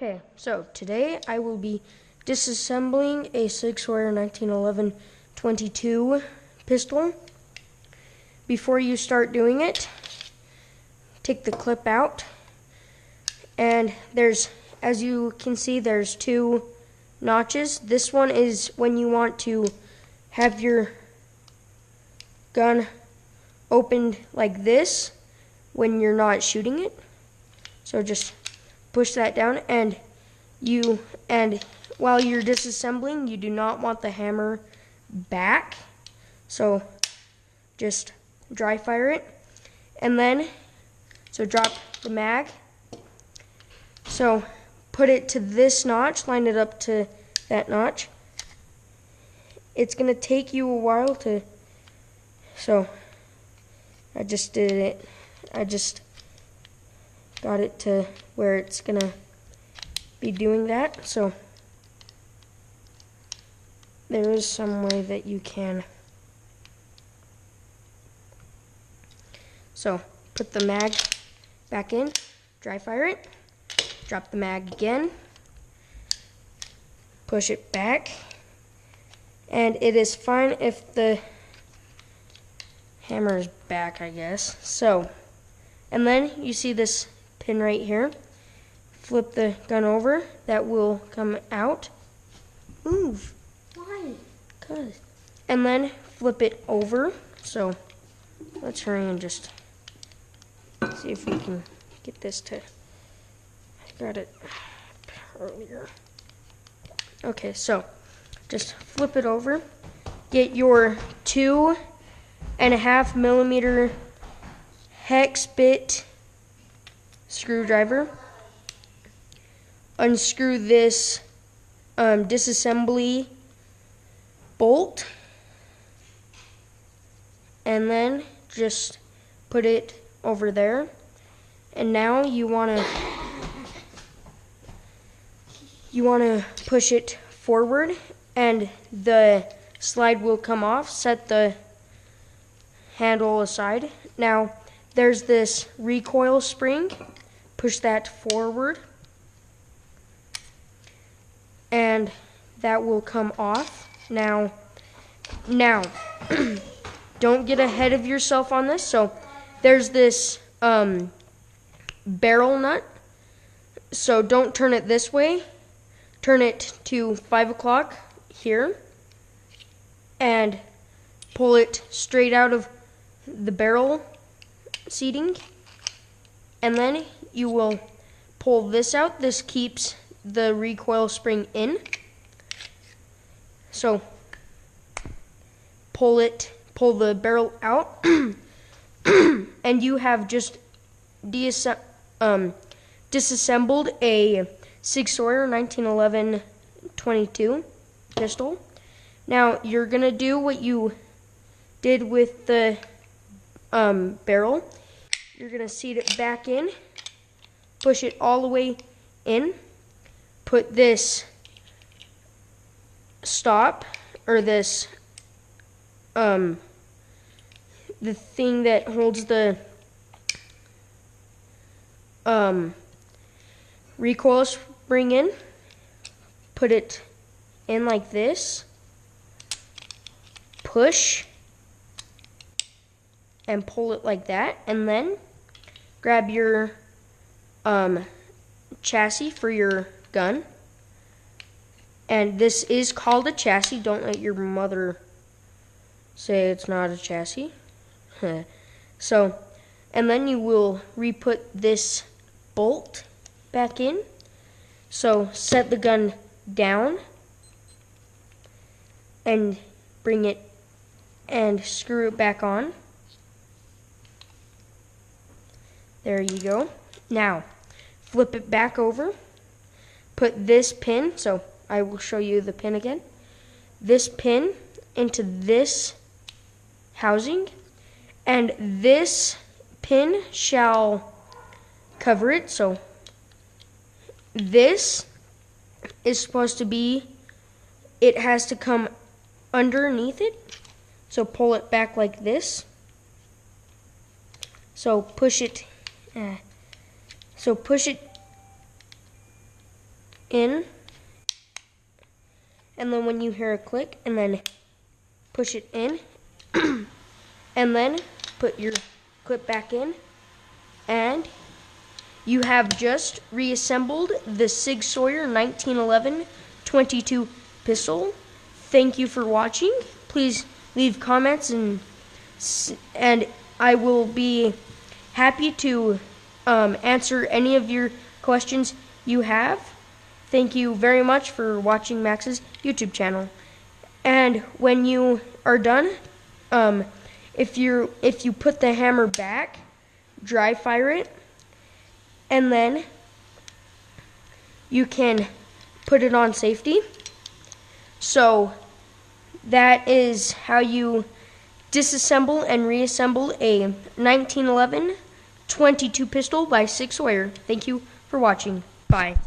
Okay, so today I will be disassembling a sauer 1911 22 pistol. Before you start doing it, take the clip out, and as you can see, there's two notches. This one is when you want to have your gun opened like this when you're not shooting it. So just push that down, and while you're disassembling, you do not want the hammer back. So just dry fire it, and then drop the mag. So put it to this notch, line it up to that notch. It's gonna take you a while to, so I just did it. I just got it to where it's gonna be doing that. So there is some way that you can. So put the mag back in, dry fire it, drop the mag again, push it back, and it is fine if the hammer is back, I guess. So, and then you see this pin right here. Flip the gun over, that will come out. Move. Why? 'Cause. And then flip it over. So let's hurry and just see if we can get this to, I got it earlier. Okay, so just flip it over. Get your 2.5 millimeter hex bit screwdriver. Unscrew this disassembly bolt, and then just put it over there. And now you wanna push it forward, and the slide will come off. Set the handle aside. Now there's this recoil spring. Push that forward, and that will come off. Now don't get ahead of yourself on this. So there's this barrel nut, so don't turn it this way, turn it to 5 o'clock here, and pull it straight out of the barrel seating, and then you will pull this out. This keeps the recoil spring in. So pull the barrel out, and you have just disassembled a sauer 1911 22 pistol. Now you're gonna do what you did with the barrel. You're gonna seat it back in, push it all the way in, put this stop, or this the thing that holds the recoil spring in, put it in like this, push and pull it like that, and then grab your chassis for your gun. And this is called a chassis. Don't let your mother say it's not a chassis. So, and then you will re-put this bolt back in. So set the gun down and bring it and screw it back on. There you go. Now flip it back over, put this pin, so I will show you the pin again, this pin into this housing, and this pin shall cover it. So this is supposed to be, it has to come underneath it. So pull it back like this. So push it in, and then when you hear a click, and then push it in, and then put your clip back in, and you have just reassembled the Sig Sauer 1911 .22 pistol. Thank you for watching. Please leave comments, and I will be happy to answer any of your questions you have. Thank you very much for watching Max's YouTube channel. And when you are done, if you put the hammer back, dry fire it, and then you can put it on safety. So that is how you disassemble and reassemble a 1911 .22 pistol by Sig Sauer. Thank you for watching. Bye.